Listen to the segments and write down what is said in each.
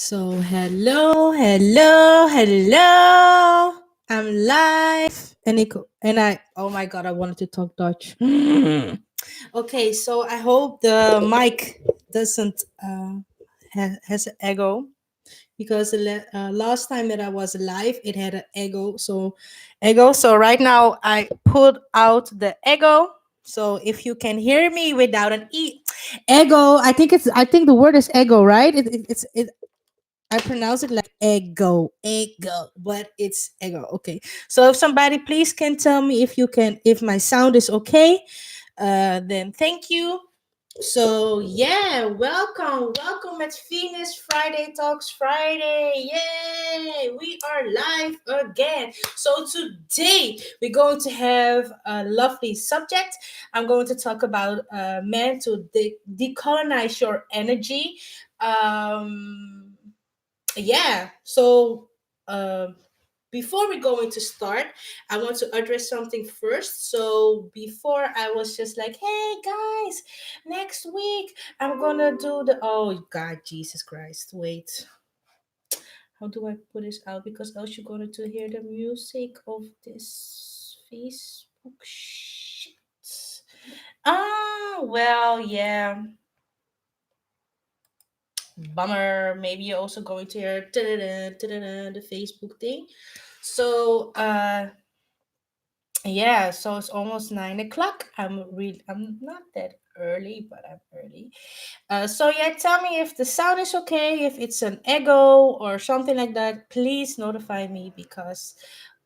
So hello. I'm live and I oh my god, I wanted to talk Dutch. Okay, so I hope the mic doesn't has an echo because last time that I was live it had an echo. So right now I put out the echo. So if you can hear me without an echo, I think the word is echo, right? It's I pronounce it like ego, but it's ego. Okay. So if somebody please can tell me if my sound is okay, then thank you. So yeah, welcome at Venus Friday Talks Friday. Yay! We are live again. So today we're going to have a lovely subject. I'm going to talk about men to decolonize your energy. Um, yeah. So uh, before we go into start, I want to address something first. So before I was just like, hey guys, next week I'm gonna do the oh God, Jesus Christ. Wait. How do I put this out? Because else you're going to hear the music of this Facebook shit. Well, yeah. Bummer. Maybe you're also going to hear the Facebook thing. So yeah, so it's almost 9 o'clock. I'm not that early, but I'm early. So yeah, tell me if the sound is okay, if it's an echo or something like that. Please notify me because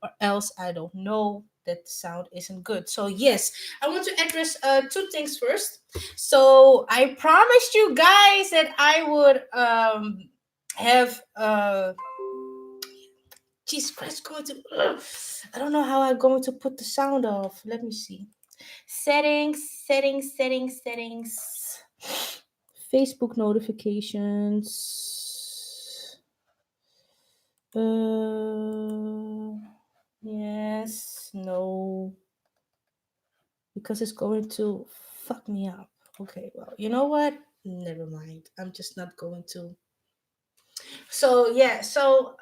or else I don't know that the sound isn't good. So yes, I want to address two things first. So I promised you guys that I would have Jesus Christ, going to. I don't know how I'm going to put the sound off. Let me see. Settings. Facebook notifications. Yes, no, because it's going to fuck me up. Okay, well, you know what? Never mind. I'm just not going to. So yeah, so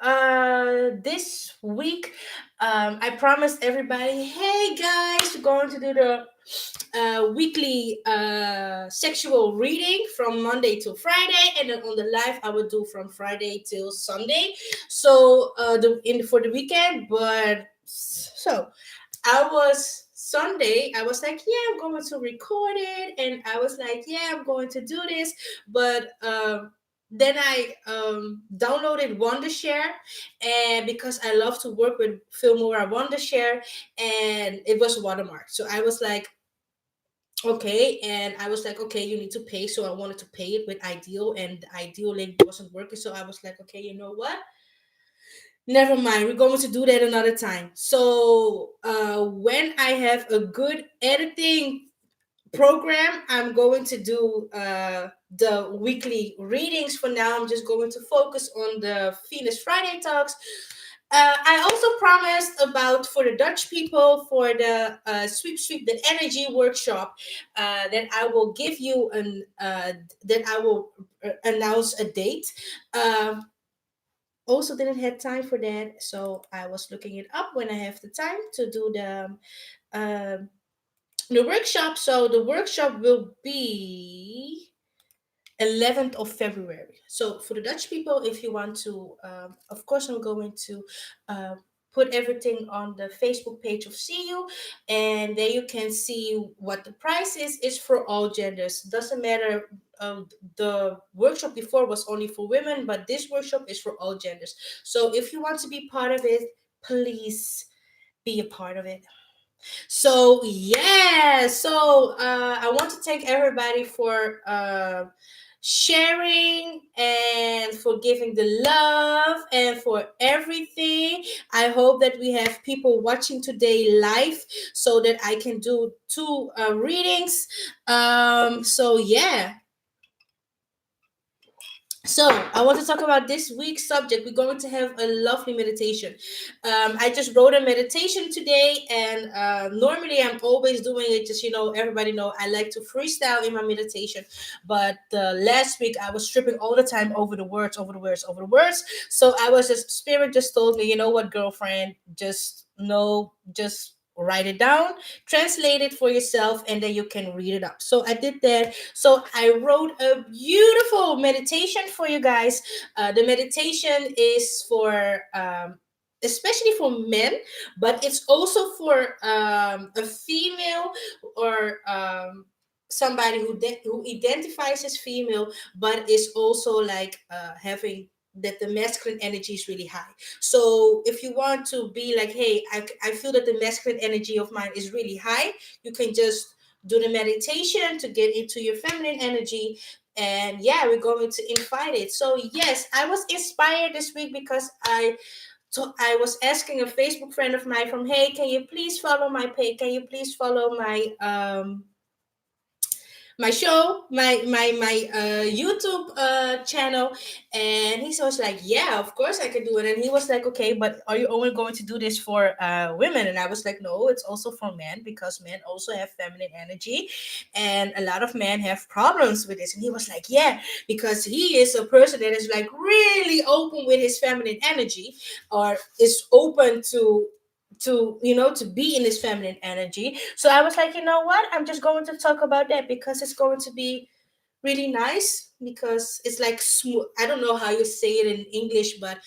this week I promised everybody, hey guys, we're going to do the weekly sexual reading from Monday to Friday, and then on the live I would do from Friday till Sunday. So for the weekend, but so I was Sunday, I was like, yeah, I'm going to record it, and I was like, yeah, I'm going to do this, but then I downloaded Wondershare, and because I love to work with Filmora Wondershare, and it was watermarked, so I was like, okay, and I was like, okay, you need to pay, so I wanted to pay it with Ideal, and the Ideal link wasn't working, so I was like, okay, you know what? Never mind. We're going to do that another time. So when I have a good editing program, I'm going to do the weekly readings. For now, I'm just going to focus on the Venus Friday talks. I also promised about for the Dutch people for the sweep the energy workshop that I will give you an that I will announce a date. Also didn't have time for that, so I was looking it up when I have the time to do um the workshop. So the workshop will be 11th of February. So for the Dutch people, if you want to, of course, I'm going to uh, put everything on the Facebook page of CU, and there you can see what the price is. It's for all genders. Doesn't matter. The workshop before was only for women, but this workshop is for all genders. So if you want to be part of it, please be a part of it. So yeah, so I want to thank everybody for sharing and for giving the love and for everything. I hope that we have people watching today live so that I can do two readings. So yeah, So I want to talk about this week's subject. We're going to have a lovely meditation. I just wrote a meditation today, and normally I'm always doing it. Just everybody know I like to freestyle in my meditation. But last week I was tripping all the time over the words, over the words, over the words. So I was just spirit just told me, you know what, girlfriend, just no, just write it down, translate it for yourself, and then you can read it up. So I did that. So I wrote a beautiful meditation for you guys. The meditation is for especially for men, but it's also for a female or somebody who identifies as female, but is also like having that the masculine energy is really high. So if you want to be like, hey, I feel that the masculine energy of mine is really high, you can just do the meditation to get into your feminine energy. And yeah, we're going to invite it. So yes, I was inspired this week because I was asking a Facebook friend of mine from, hey, can you please follow my page, can you please follow my show, my YouTube channel. And he was like, yeah, of course I can do it. And he was like, okay, but are you only going to do this for women? And I was like, no, it's also for men, because men also have feminine energy, and a lot of men have problems with this. And he was like, yeah, because he is a person that is like really open with his feminine energy, or is open to be in this feminine energy. So I was like, you know what, I'm just going to talk about that because it's going to be really nice, because it's like smooth. I don't know how you say it in English, but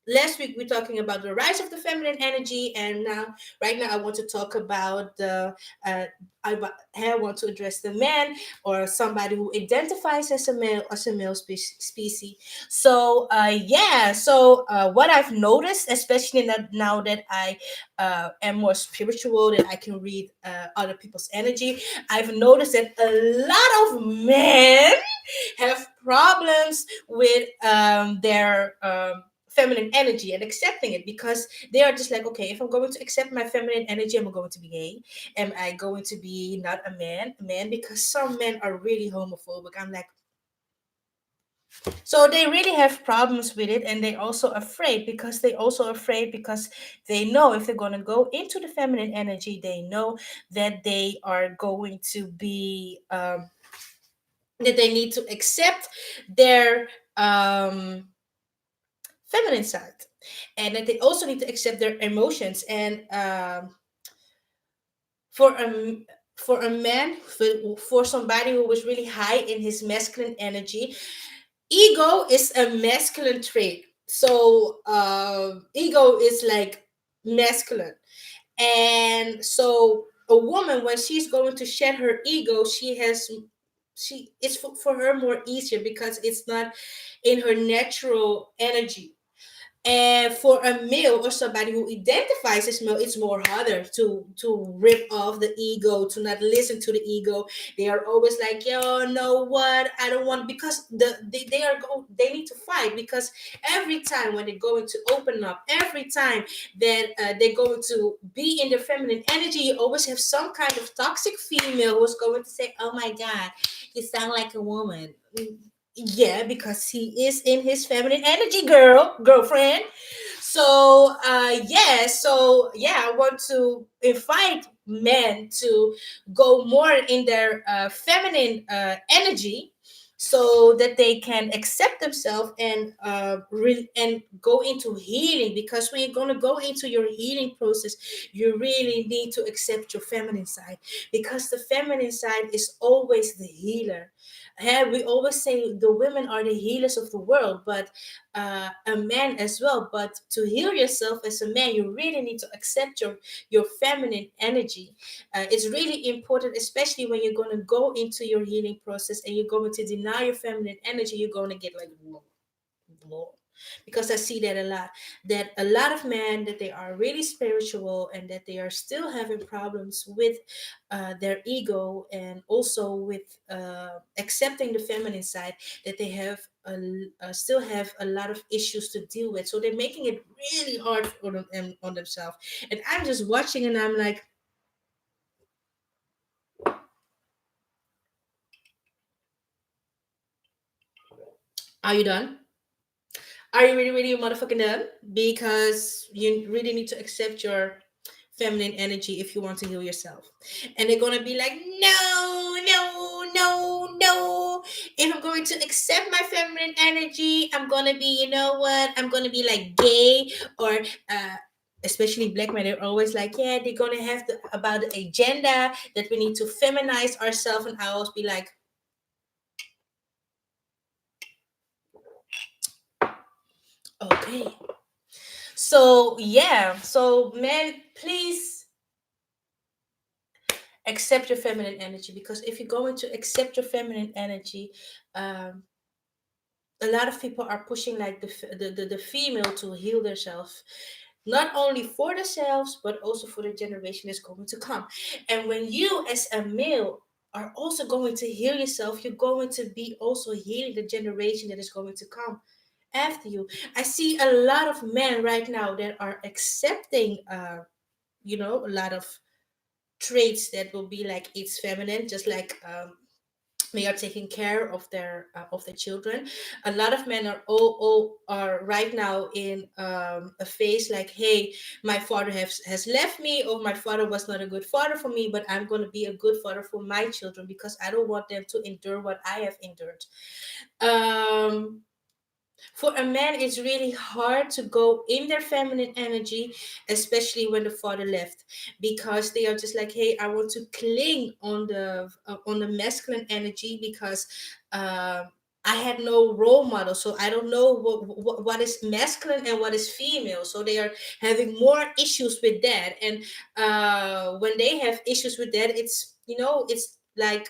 last week we're talking about the rise of the feminine energy, and right now I want to talk about the uh, I want to address the man, or somebody who identifies as a male, species. So yeah, so what I've noticed, especially now that I am more spiritual, that I can read other people's energy, I've noticed that a lot of men have problems with their feminine energy and accepting it, because they are just like, okay, if I'm going to accept my feminine energy, am I going to be gay? Am I going to be not a man? Because some men are really homophobic. I'm like, so they really have problems with it, and they also afraid, because they know if they're going to go into the feminine energy, they know that they are going to be that they need to accept their feminine side, and that they also need to accept their emotions. And for a for a man, for somebody who was really high in his masculine energy, ego is a masculine trait. So ego is like masculine. And so a woman, when she's going to shed her ego, she it's for her more easier, because it's not in her natural energy. And for a male, or somebody who identifies as male, it's more harder to rip off the ego, to not listen to the ego. They are always like, yo, know what? I don't want, because they need to fight, because every time when they're going to open up, every time that they're going to be in their feminine energy, you always have some kind of toxic female who's going to say, oh my God, you sound like a woman. Yeah, because he is in his feminine energy, girlfriend. So I want to invite men to go more in their feminine energy, so that they can accept themselves, and and go into healing. Because when you're going to go into your healing process, you really need to accept your feminine side, because the feminine side is always the healer. We always say the women are the healers of the world, but a man as well. But to heal yourself as a man, you really need to accept your feminine energy. It's really important, especially when you're going to go into your healing process and you're going to deny your feminine energy. You're going to get like, whoa. Because I see that a lot, that a lot of men, that they are really spiritual, and that they are still having problems with their ego, and also with accepting the feminine side, that they have still have a lot of issues to deal with. So they're making it really hard on themselves. And I'm just watching, and I'm like, Are you done? Are you really, really motherfucking done? Because you really need to accept your feminine energy if you want to heal yourself. And they're gonna be like, no, no, no, no. If I'm going to accept my feminine energy, I'm gonna be, you know what? I'm gonna be like gay or especially black men. They're always like, yeah, they're gonna have the about the agenda that we need to feminize ourselves, and I always be like, okay. So yeah, so men, please accept your feminine energy, because if you're going to accept your feminine energy, um, a lot of people are pushing like the female to heal themselves, not only for themselves but also for the generation that's going to come. And when you as a male are also going to heal yourself, you're going to be also healing the generation that is going to come after you. I see a lot of men right now that are accepting a lot of traits that will be like it's feminine, just like they are taking care of their children. A lot of men are all are right now in a phase like, hey, my father has left me, or my father was not a good father for me, but I'm going to be a good father for my children because I don't want them to endure what I have endured. um for a man, it's really hard to go in their feminine energy, especially when the father left, because they are just like, hey, I want to cling on the masculine energy because I had no role model, so I don't know what is masculine and what is female. So they are having more issues with that, and when they have issues with that, it's like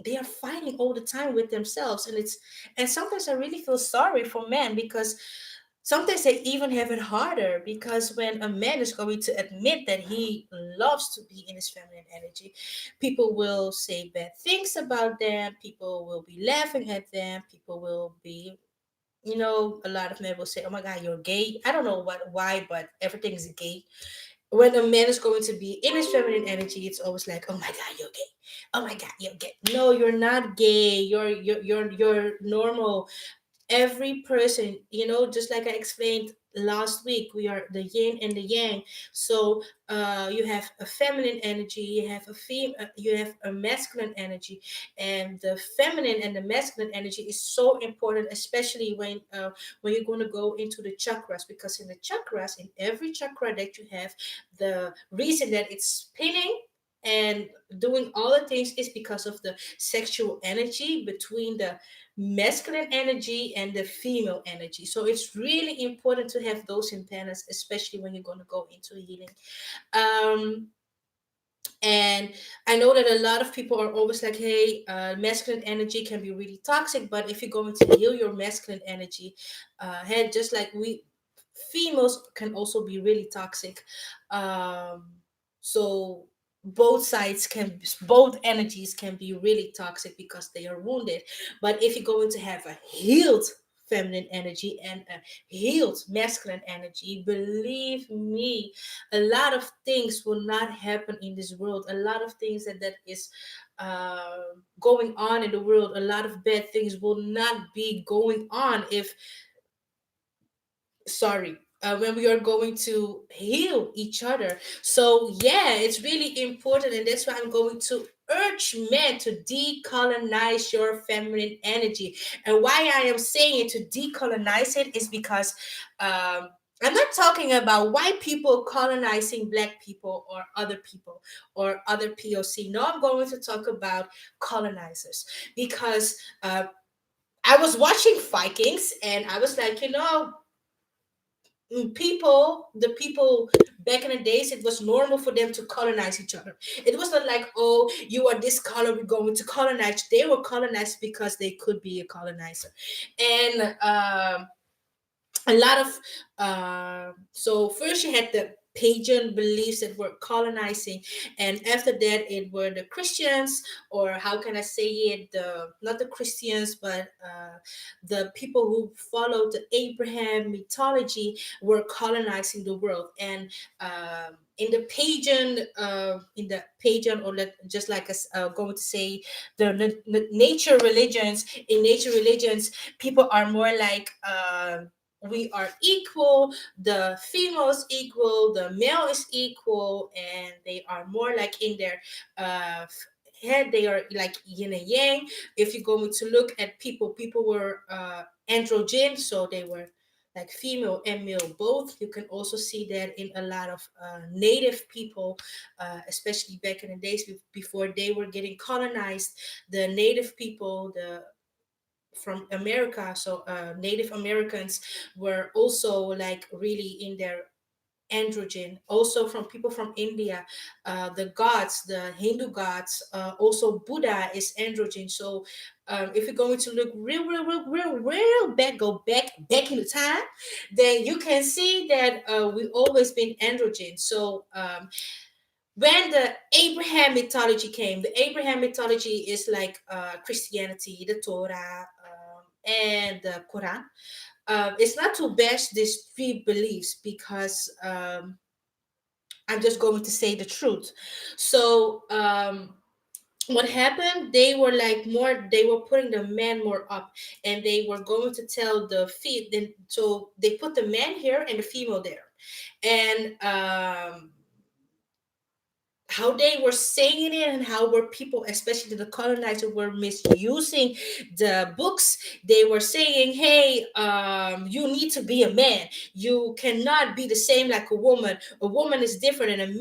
they are fighting all the time with themselves, and sometimes I really feel sorry for men, because sometimes they even have it harder, because when a man is going to admit that he loves to be in his feminine energy, people will say bad things about them, people will be laughing at them, people will be, a lot of men will say, oh my god, you're gay. I don't know why, but everything is gay. When a man is going to be in his feminine energy, it's always like, oh my god, you're gay. Oh my god, you're gay. No, you're not gay. You're normal. Every person, just like I explained last week, we are the yin and the yang. So you have a feminine energy, you have a masculine energy, and the feminine and the masculine energy is so important, especially when you're going to go into the chakras, because in the chakras, in every chakra that you have, the reason that it's spinning and doing all the things is because of the sexual energy between the masculine energy and the female energy. So it's really important to have those in balance, especially when you're going to go into healing. Um, and I know that a lot of people are always like, hey, masculine energy can be really toxic, but if you're going to heal your masculine energy, hey, just like we females can also be really toxic. So both energies can be really toxic because they are wounded. But if you're going to have a healed feminine energy and a healed masculine energy, believe me, a lot of things will not happen in this world. A lot of things that is uh, going on in the world, a lot of bad things will not be going on if, sorry, when we are going to heal each other. So yeah, it's really important, and that's why I'm going to urge men to decolonize your feminine energy. And why I am saying it, to decolonize it, is because I'm not talking about white people colonizing black people or other people or other POC. No, I'm going to talk about colonizers, because I was watching Vikings and I was like, the people back in the days, it was normal for them to colonize each other. It was not like, oh, you are this color, we're going to colonize. They were colonized because they could be a colonizer. And a lot of so first you had the pagan beliefs that were colonizing, and after that it were the Christians, or how can I say it, the not the Christians, but the people who followed the Abraham mythology were colonizing the world. And in the pagan, or just like us, going to say the nature religions. In nature religions, people are more like, we are equal, the females equal, the male is equal, and they are more like in their head, they are like yin and yang. If you're going to look at people were androgen, so they were like female and male both. You can also see that in a lot of native people, especially back in the days before they were getting colonized. The native people, the from America, so Native Americans were also like really in their androgen. Also from people from India, the gods, the Hindu gods, also Buddha is androgen. So if you're going to look real back, go back in the time, then you can see that we've always been androgen. So when the Abraham mythology came, the Abraham mythology is like Christianity, the Torah, and the Quran. It's not to bash these three beliefs, because I'm just going to say the truth. So what happened? They were like more. They were putting the man more up, and they were going to tell the Then so they put the man here and the female there, and how they were saying it, and how were people, especially the colonizer, were misusing the books. They were saying, hey, you need to be a man, you cannot be the same like a woman is different, and a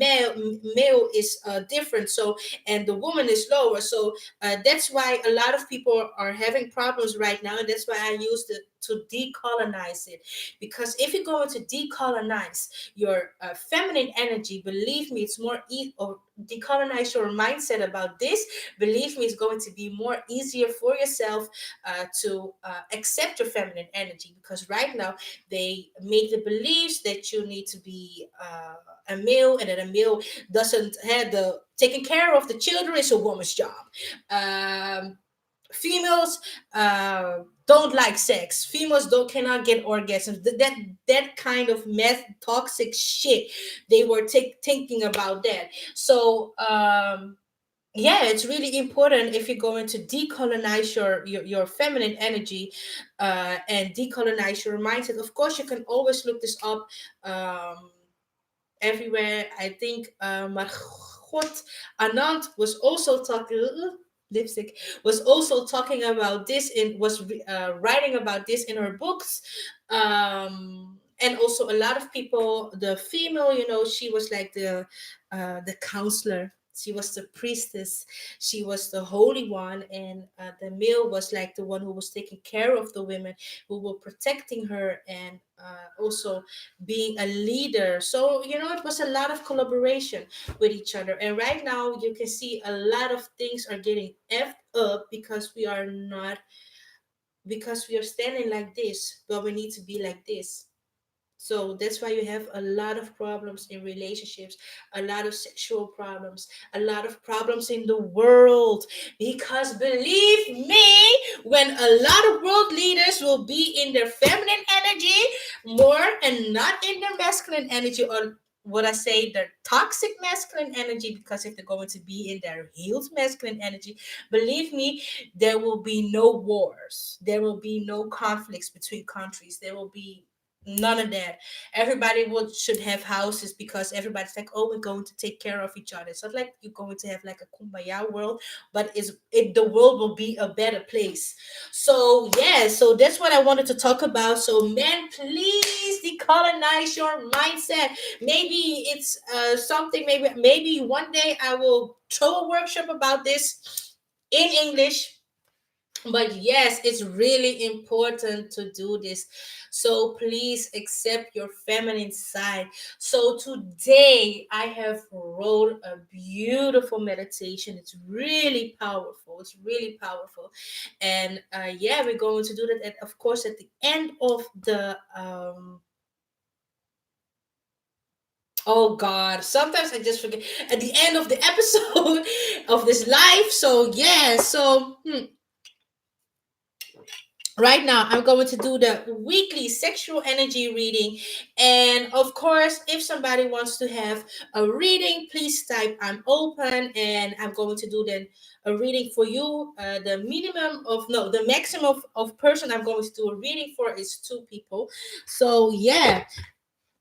male is different. So, and the woman is lower. So that's why a lot of people are having problems right now, and that's why I used it to decolonize it. Because if you're going to decolonize your feminine energy, believe me, it's more or decolonize your mindset about this. Believe me, it's going to be more easier for yourself to accept your feminine energy. Because right now they make the beliefs that you need to be a male, and that a male doesn't have the taking care of the children is a woman's job. Females don't like sex. Females don't cannot get orgasms. That kind of meth toxic shit. They were thinking about that. So yeah, it's really important if you're going to decolonize your feminine energy, and decolonize your mindset. Of course, you can always look this up. Everywhere. I think Margot Anand was also talking. Lipstick was also talking about this in was writing about this in her books. And also a lot of people, the female, she was like the counselor, she was the priestess, she was the holy one, and the male was like the one who was taking care of the women, who were protecting her, and also being a leader. So it was a lot of collaboration with each other. And right now you can see a lot of things are getting effed up, because we are not, because we are standing like this, but we need to be like this. So that's why you have a lot of problems in relationships, a lot of sexual problems, a lot of problems in the world. Because believe me, when a lot of world leaders will be in their feminine energy more, and not in their masculine energy, or what I say, their toxic masculine energy, because if they're going to be in their healed masculine energy, believe me, there will be no wars, there will be no conflicts between countries, there will be none of that. Everybody should have houses, because everybody's like, oh, we're going to take care of each other. So like you're going to have like a kumbaya world, but the world will be a better place. So yeah, so that's what I wanted to talk about. So men, please decolonize your mindset. Maybe it's something. Maybe one day I will throw a workshop about this in English. But yes, it's really important to do this. So please accept your feminine side. So today I have wrote a beautiful meditation. It's really powerful. It's really powerful. And yeah, we're going to do that of course at the end of the oh God, sometimes I just forget, at the end of the episode of this live. So yeah, so Right now I'm going to do the weekly sexual energy reading. And of course, if somebody wants to have a reading, please type I'm open, and I'm going to do then a reading for you. The minimum of no the maximum of person I'm going to do a reading for is two people. So yeah,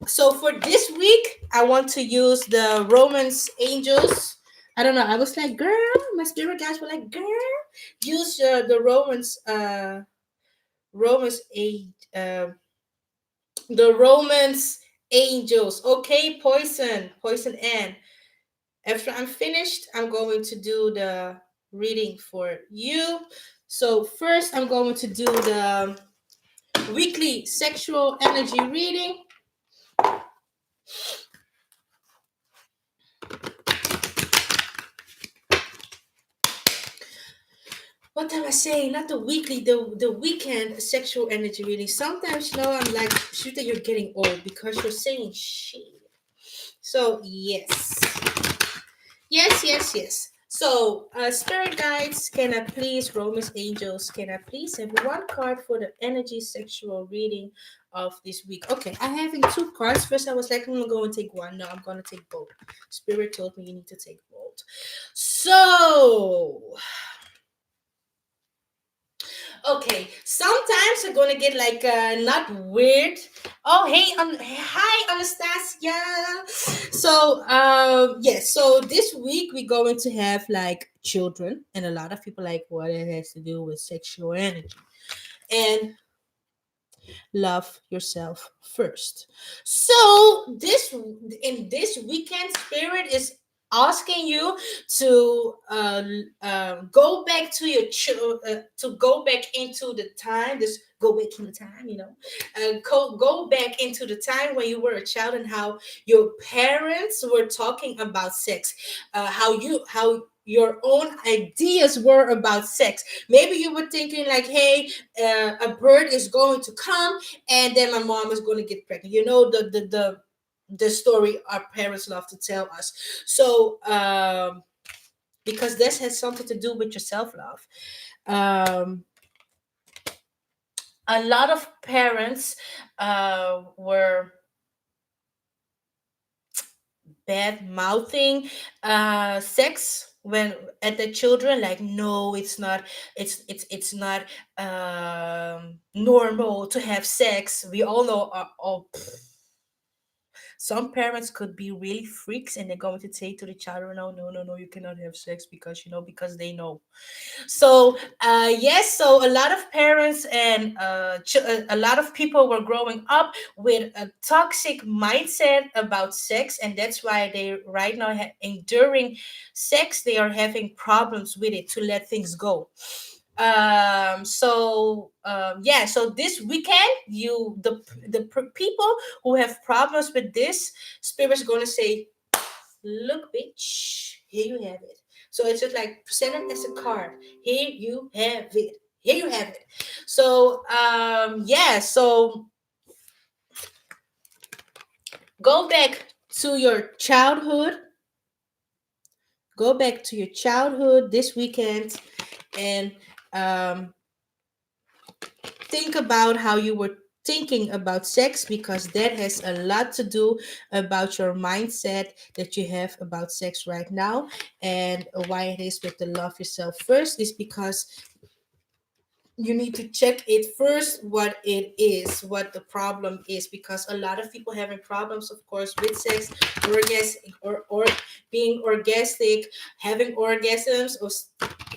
so for this week I want to use the Romans angels. I don't know, I was like, girl, my spirit guys were like, girl, use the Romans 8, the Romans angels. Okay, poison and after I'm finished, I'm going to do the reading for you. So first I'm going to do the weekly sexual energy reading. What am I saying? Not the weekly, the weekend sexual energy reading. Sometimes, I'm like, shoot, that you're getting old because you're saying shit. So yes. Yes, yes, yes. So, spirit guides, can I please, Romans angels, can I please have one card for the energy sexual reading of this week? Okay, I having two cards. First, I was like, I'm going to take one. No, I'm going to take both. Spirit told me you need to take both. So, okay, sometimes I'm gonna get like not weird. Oh, hey, hi, Anastasia. So, yes. So this week we're going to have like children, and a lot of people like what it has to do with sexual energy and love yourself first. So this in this weekend, spirit is asking you to go back to your to go back into the time. Just go back in the time, go back into the time when you were a child and how your parents were talking about sex, how your own ideas were about sex. Maybe you were thinking like, hey, a bird is going to come and then my mom is going to get pregnant. The story our parents love to tell us. So because this has something to do with your self-love. A lot of parents were bad mouthing sex when at the children, like, no, it's not, it's not normal to have sex. We all know, some parents could be really freaks and they're going to say to the child, no, no, no, no, you cannot have sex because because they know. So yes, so a lot of parents and a lot of people were growing up with a toxic mindset about sex, and that's why they right now enduring sex. They are having problems with it to let things go. Yeah, so this weekend, people who have problems with this, spirit's going to say, look, bitch, here you have it. So it's just like present it as a card. Here you have it. Here you have it. So yeah, so go back to your childhood. Go back to your childhood this weekend and um think about how you were thinking about sex, because that has a lot to do about your mindset that you have about sex right now. And why it is with the love yourself first is because you need to check it first, what it is, what the problem is, because a lot of people having problems, of course, with sex, or being orgastic, having orgasms, or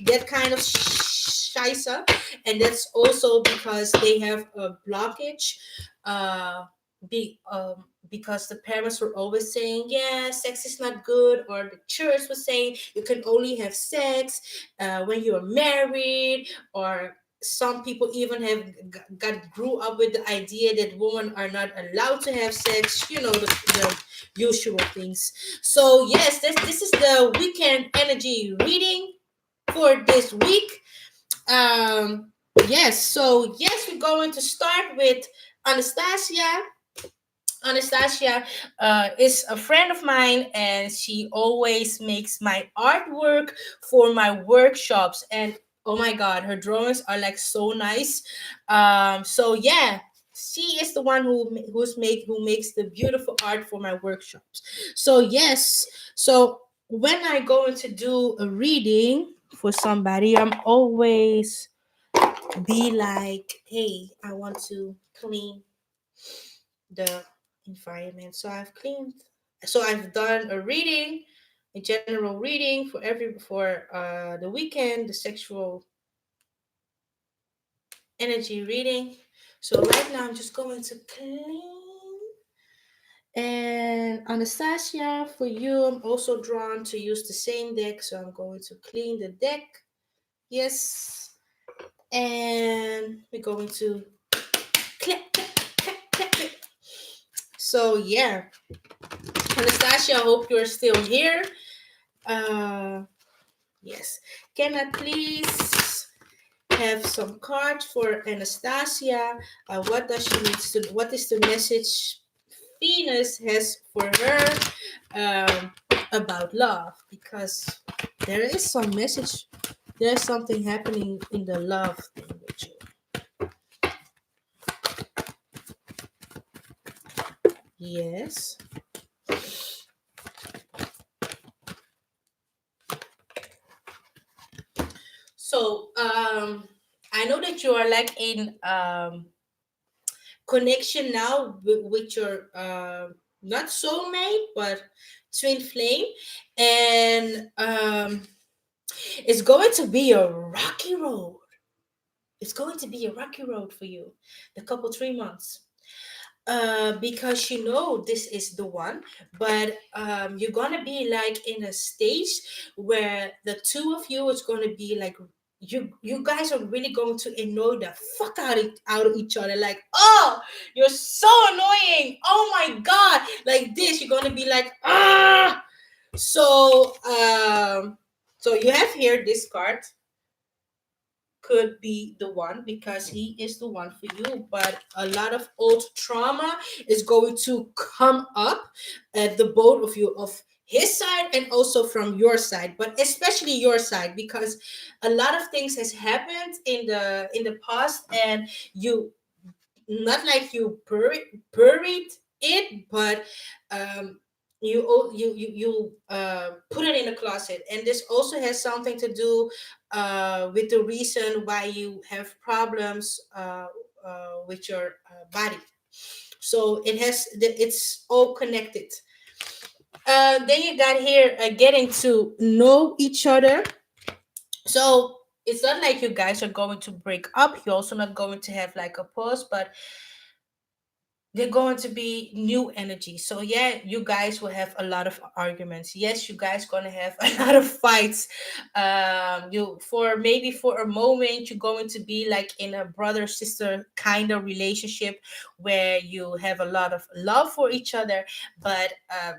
that kind of shisa. And that's also because they have a blockage, because the parents were always saying, yeah, sex is not good, or the church was saying you can only have sex when you're married, or some people even have got grew up with the idea that women are not allowed to have sex, the usual things. So yes, this is the weekend energy reading for this week. um yes, so yes, we're going to start with Anastasia. Anastasia is a friend of mine, and she always makes my artwork for my workshops. And Oh my god, her drawings are like so nice. So yeah, she is the one who makes the beautiful art for my workshops. So yes, so when I go in to do a reading for somebody, I'm always be like, hey, I want to clean the environment. So I've done a reading, a general reading for the weekend, the sexual energy reading. So right now I'm just going to clean. And Anastasia, for you, I'm also drawn to use the same deck, so I'm going to clean the deck. Yes. And we're going to clap, clap, clap, clap, clap. So yeah, Anastasia, I hope you're still here. Uh, yes. Can I please have some cards for Anastasia? What does she needs to? What is the message Venus has for her um, about love? Because there is some message. There's something happening in the love thing with you. Yes. So I know that you are like in connection now with your not soulmate but twin flame, and it's going to be a rocky road. It's going to be a rocky road for you the couple 3 months, because you know this is the one, but you're gonna be like in a stage where the two of you is gonna be like, you guys are really going to annoy the fuck out of each other, like, oh, you're so annoying, oh my god, like this, you're gonna be like, ah. So so you have here this card could be the one because he is the one for you, but a lot of old trauma is going to come up at the both of you, of his side and also from your side, but especially your side, because a lot of things has happened in the past, and you, not like you buried it, but um you put it in the closet, and this also has something to do with the reason why you have problems with your body. So it's all connected. Then you got here getting to know each other. So it's not like you guys are going to break up, you're also not going to have like a pause, but they're going to be new energy. So yeah, you guys will have a lot of arguments. Yes, you guys gonna have a lot of fights. You, for maybe for a moment, you're going to be like in a brother sister kind of relationship where you have a lot of love for each other. But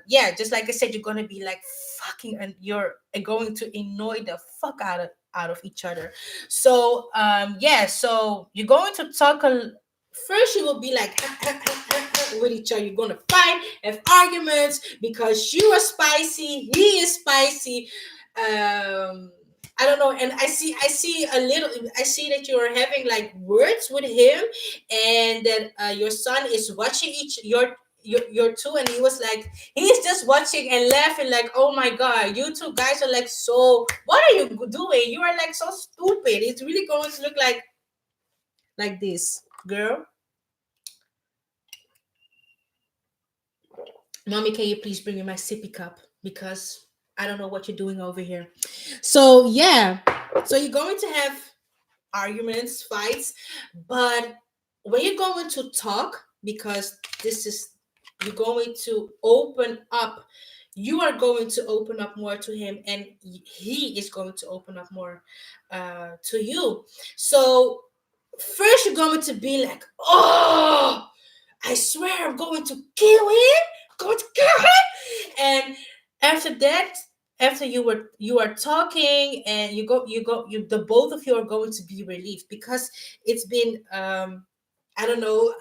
yeah, just like I said, you're gonna be like fucking, and you're going to annoy the fuck out of each other. So yeah, so you're going to talk a first you will be like with each other, you're gonna fight, have arguments because you are spicy, he is spicy. I don't know, and I see a little, I see that you're having like words with him, and that your son is watching your two, and he was like, he's just watching and laughing like, oh my god, you two guys are like, so what are you doing, you are like so stupid, it's really going to look like this girl. Mommy, can you please bring me my sippy cup? Because I don't know what you're doing over here. So, yeah. So, you're going to have arguments, fights, but when you're going to talk, because this is, you're going to open up, you are going to open up more to him, and he is going to open up more to you. So, first, you're going to be like, oh, I swear I'm going to kill him. Going to kill him. And after that, after you are talking and you the both of you are going to be relieved, because it's been I don't know.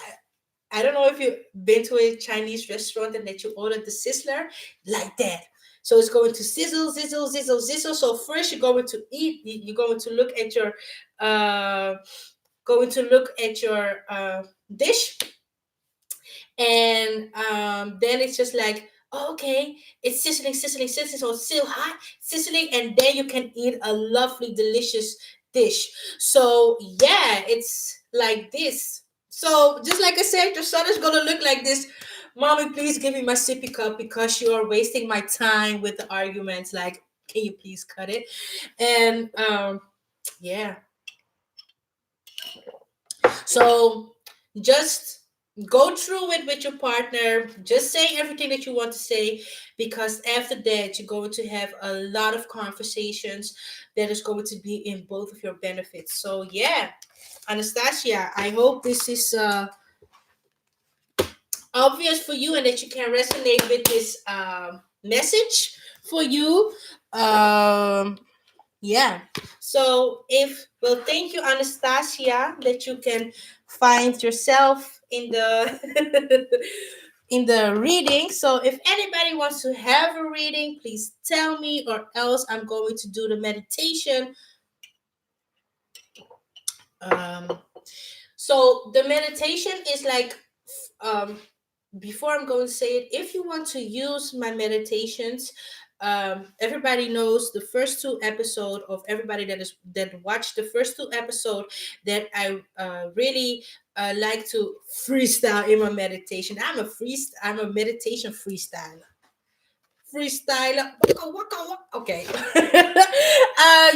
I don't know if you've been to a Chinese restaurant and that you ordered the sizzler like that. So it's going to sizzle, sizzle, sizzle, sizzle. So first you're going to eat. You're going to look at your, uh, dish, and then it's just like, oh, okay, it's sizzling, sizzling, sizzling, so it's still hot, sizzling, and then you can eat a lovely, delicious dish. So yeah, it's like this. So just like I said, your son is gonna look like this. Mommy, please give me my sippy cup because you are wasting my time with the arguments. Like, can you please cut it? And yeah, so just go through it with your partner. Just say everything that you want to say, because after that, you're going to have a lot of conversations that is going to be in both of your benefits. So, yeah, Anastasia, I hope this is obvious for you and that you can resonate with this message for you. Um, yeah. So if well, thank you, Anastasia, that you can find yourself in the in the reading. So if anybody wants to have a reading, please tell me, or else I'm going to do the meditation. Um, so the meditation is like um before I'm going to say it, if you want to use my meditations, everybody knows the first two episode of everybody that watched the first two episode that I really like to freestyle in my meditation. I'm a meditation freestyler. Freestyler. Waka, waka, waka. Okay.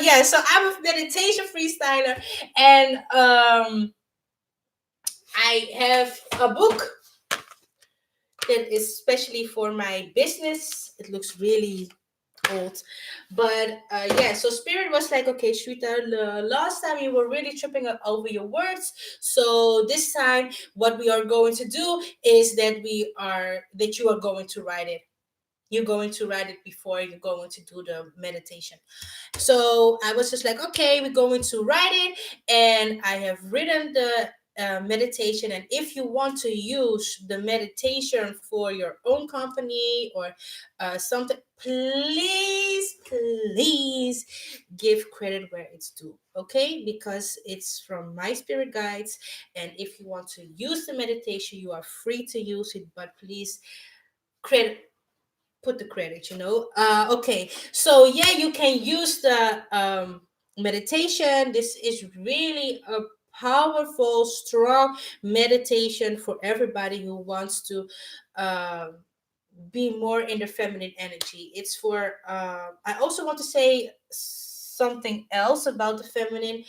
Yeah, so I'm a meditation freestyler, and I have a book that is especially for my business. It looks really old, but yeah. So Spirit was like, okay, Shrita, the last time you were really tripping up over your words. So this time, what we are going to do is that you are going to write it. You're going to write it before you're going to do the meditation. So I was just like, okay, we're going to write it, and I have written the meditation. And if you want to use the meditation for your own company or something, please give credit where it's due. Okay, because it's from my spirit guides, and if you want to use the meditation, you are free to use it, but please credit put the credit, okay, so yeah, you can use the meditation. This is really a powerful, strong meditation for everybody who wants to um be more in the feminine energy. It's for I also want to say something else about the feminine.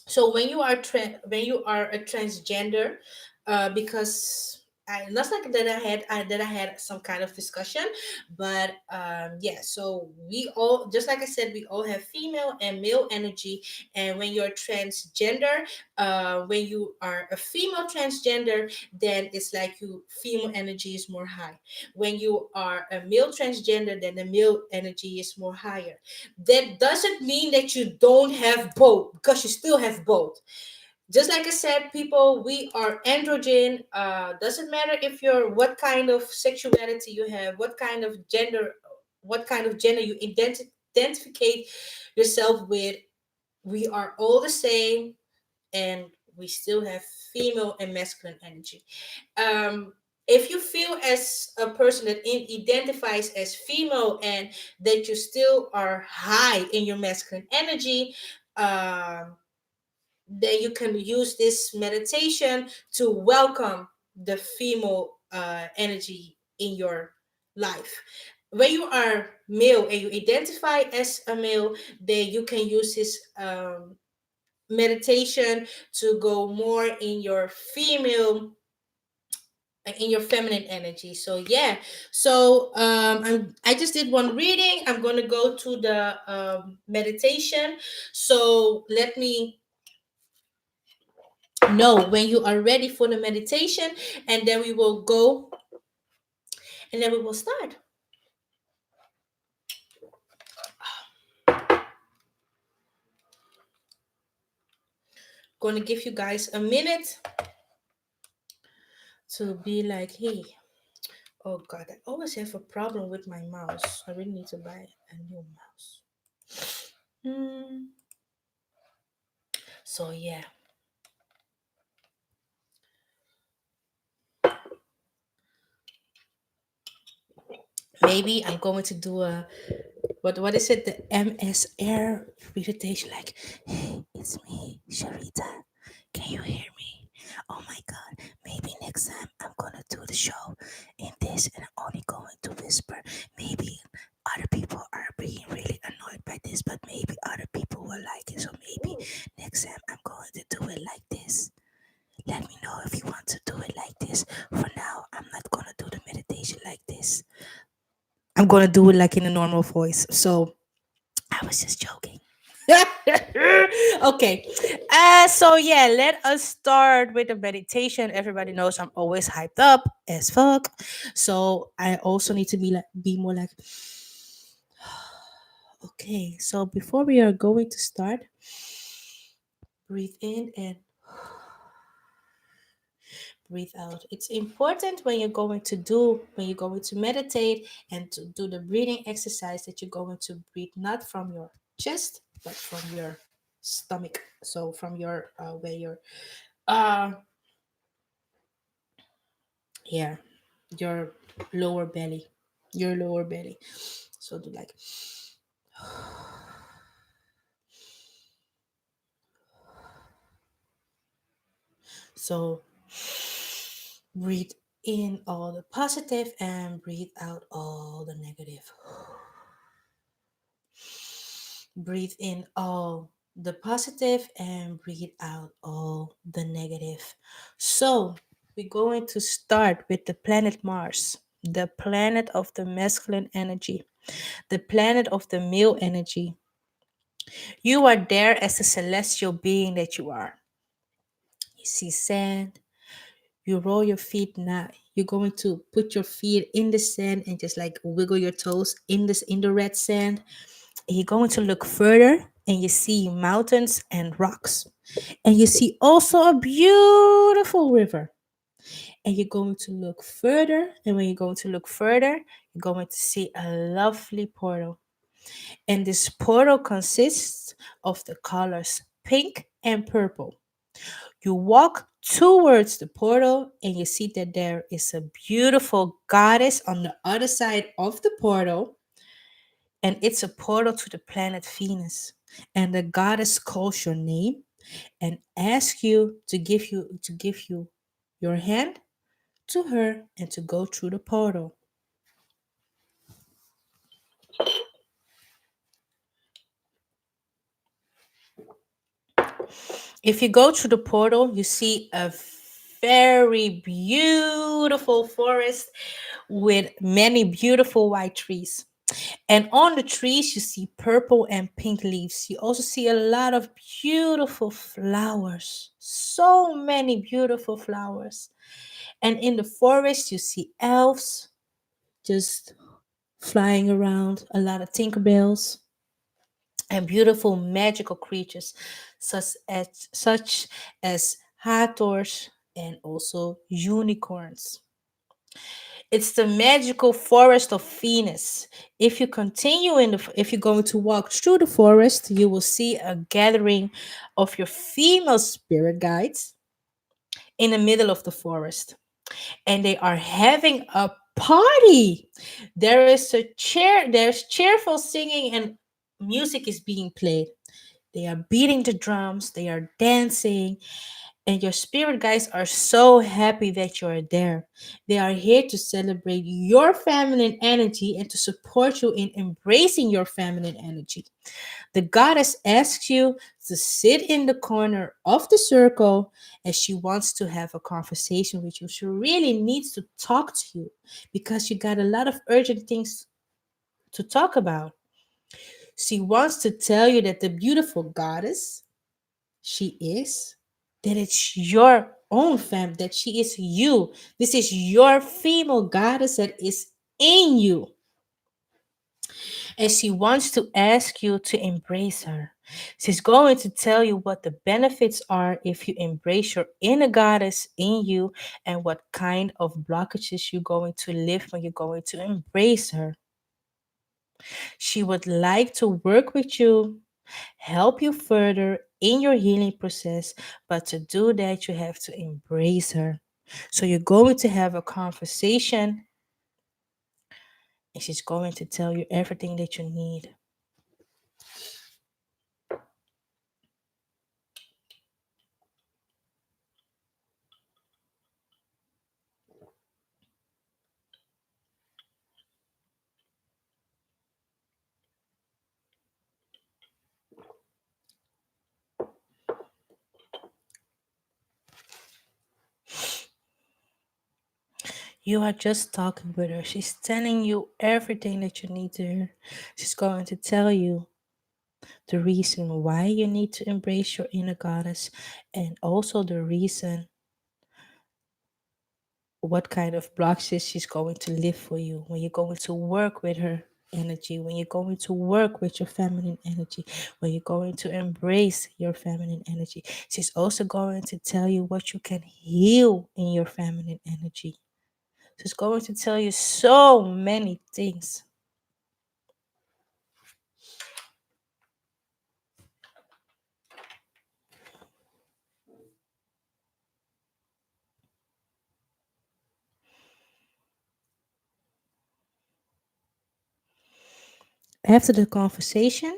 So when you are a transgender, because I last like that I had some kind of discussion, but yeah. So we all, just like I said, we all have female and male energy, and when you're transgender, when you are a female transgender, then it's like you female energy is more high. When you are a male transgender, then the male energy is more higher. That doesn't mean that you don't have both, because you still have both. Just like I said, people, we are androgen. Doesn't matter if you're what kind of sexuality you have, what kind of gender you identify yourself with. We are all the same, and we still have female and masculine energy. um if you feel as a person that identifies as female and that you still are high in your masculine energy, then you can use this meditation to welcome the female energy in your life. When you are male and you identify as a male, then you can use this meditation to go more in your feminine energy. So yeah. So I just did one reading. I'm going to go to the meditation. So let me know when you are ready for the meditation, and then we will go, and then we will start. Going to give you guys a minute to be like, hey, Oh god, I always have a problem with my mouse. I really need to buy a new mouse. Hmm. So yeah, maybe I'm going to do a what is it? The MSR meditation. Like, hey, it's me, Sharita. Can you hear me? Oh my god. Maybe next time I'm gonna do the show in this and I'm only going to whisper. Maybe other people are being really annoyed by this, but maybe other people will like it. So maybe next time I'm going to do it like this. Let me know if you want to do it like this. For now, I'm not gonna do the meditation like this. I'm gonna do it like in a normal voice. So I was just joking. Okay. So yeah, let us start with the meditation. Everybody knows I'm always hyped up as fuck. So I also need to be more like okay. So before we are going to start, breathe in and breathe out. It's important when you're going to meditate and to do the breathing exercise that you're going to breathe not from your chest but from your stomach. So from your where your uh yeah, your lower belly. Your lower belly. So do like so breathe in all the positive and breathe out all the negative. Breathe in all the positive and breathe out all the negative. So, we're going to start with the planet Mars, the planet of the masculine energy, the planet of the male energy. You are there as a celestial being that you are. You see sand, you roll your feet now. You're going to put your feet in the sand and just like wiggle your toes in the red sand. And you're going to look further and you see mountains and rocks. And you see also a beautiful river. And you're going to look further. And when you're going to look further, you're going to see a lovely portal. And this portal consists of the colors pink and purple. You walk towards the portal and you see that there is a beautiful goddess on the other side of the portal, and it's a portal to the planet Venus. And the goddess calls your name and asks you to give you your hand to her and to go through the portal. If you go through the portal, you see a very beautiful forest with many beautiful white trees. And on the trees, you see purple and pink leaves. You also see a lot of beautiful flowers. So many beautiful flowers. And in the forest, you see elves just flying around, a lot of Tinkerbells, and beautiful magical creatures such as hathors and also unicorns. It's the magical forest of Venus. If you're going to walk through the forest, you will see a gathering of your female spirit guides in the middle of the forest, and they are having a party. There's cheerful singing and music is being played. They are beating the drums, they are dancing, and your spirit guides are so happy that you are there. They are here to celebrate your feminine energy and to support you in embracing your feminine energy. The goddess asks you to sit in the corner of the circle as she wants to have a conversation with you. She really needs to talk to you because you got a lot of urgent things to talk about. She wants to tell you that the beautiful goddess she is, that it's your own fam, that she is you. This is your female goddess that is in you. And she wants to ask you to embrace her. She's going to tell you what the benefits are if you embrace your inner goddess in you and what kind of blockages you're going to lift when you're going to embrace her. She would like to work with you, help you further in your healing process, but to do that, you have to embrace her. So you're going to have a conversation and she's going to tell you everything that you need. You are just talking with her. She's telling you everything that you need to hear. She's going to tell you the reason why you need to embrace your inner goddess and also the reason what kind of blocks she's going to live for you when you're going to work with her energy, when you're going to work with your feminine energy, when you're going to embrace your feminine energy. She's also going to tell you what you can heal in your feminine energy. She's going to tell you so many things. After the conversation,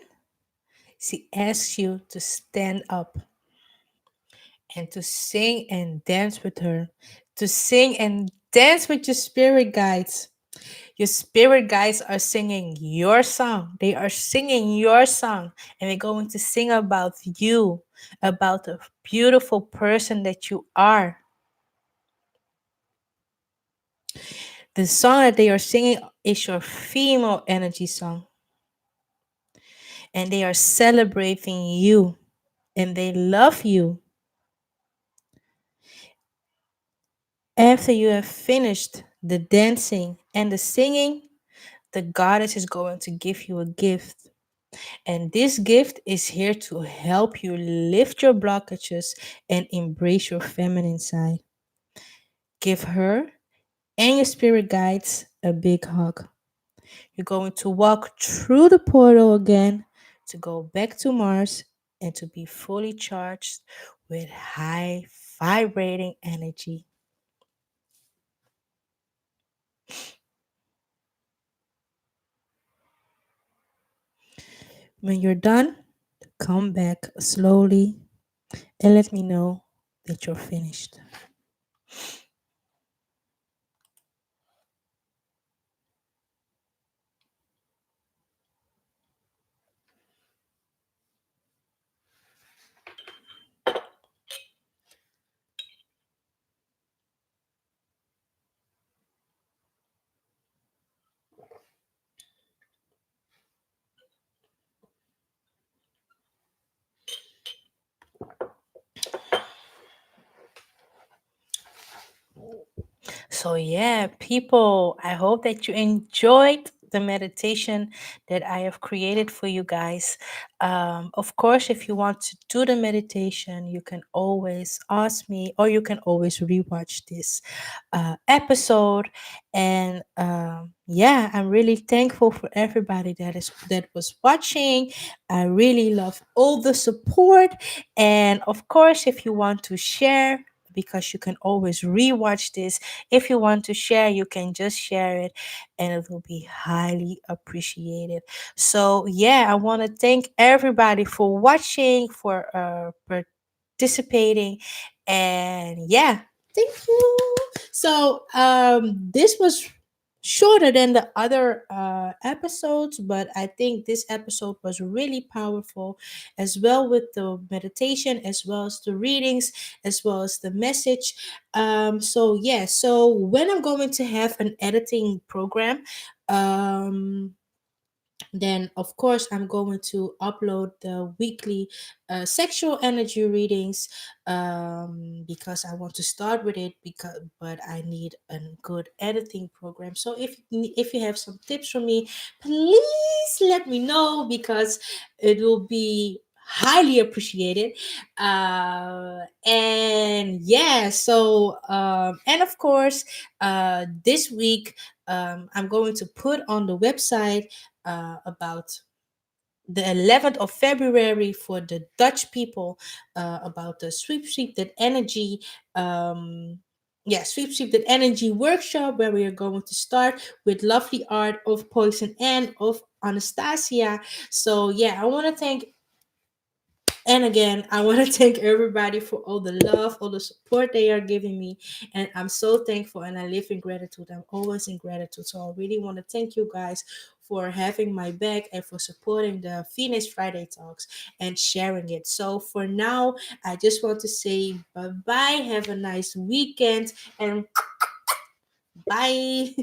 she asks you to stand up and to sing and dance with her, to sing and dance with your spirit guides. Your spirit guides are singing your song. They are singing your song, and they're going to sing about you, about the beautiful person that you are. The song that they are singing is your female energy song, and they are celebrating you, and they love you. After you have finished the dancing and the singing, the goddess is going to give you a gift. And this gift is here to help you lift your blockages and embrace your feminine side. Give her and your spirit guides a big hug. You're going to walk through the portal again to go back to Mars and to be fully charged with high vibrating energy. When you're done, come back slowly and let me know that you're finished. So, yeah, people, I hope that you enjoyed the meditation that I have created for you guys. Of course, if you want to do the meditation, you can always ask me, or you can always rewatch this episode. And yeah, I'm really thankful for everybody that was watching. I really love all the support. And of course, if you want to share, because you can always rewatch this. If you want to share, you can just share it and it will be highly appreciated. So, yeah, I want to thank everybody for watching, for participating, and yeah, thank you. So, this was shorter than the other episodes, but I think this episode was really powerful as well, with the meditation as well as the readings as well as the message. So yeah, so when I'm going to have an editing program, um Then of course I'm going to upload the weekly sexual energy readings, because I want to start with it, because but I need a good editing program. So if you have some tips for me, please let me know, because it will be highly appreciated. And yeah, so and of course this week I'm going to put on the website about the 11th of February for the Dutch people, about the sweep that energy. Sweep that energy workshop, where we are going to start with lovely art of Poison and of Anastasia. So yeah, I want to thank, and again, I want to thank everybody for all the love, all the support they are giving me. And I'm so thankful, and I live in gratitude. I'm always in gratitude. So I really want to thank you guys for having my back and for supporting the Venus Friday Talks and sharing it. So for now, I just want to say bye bye. Have a nice weekend, and bye.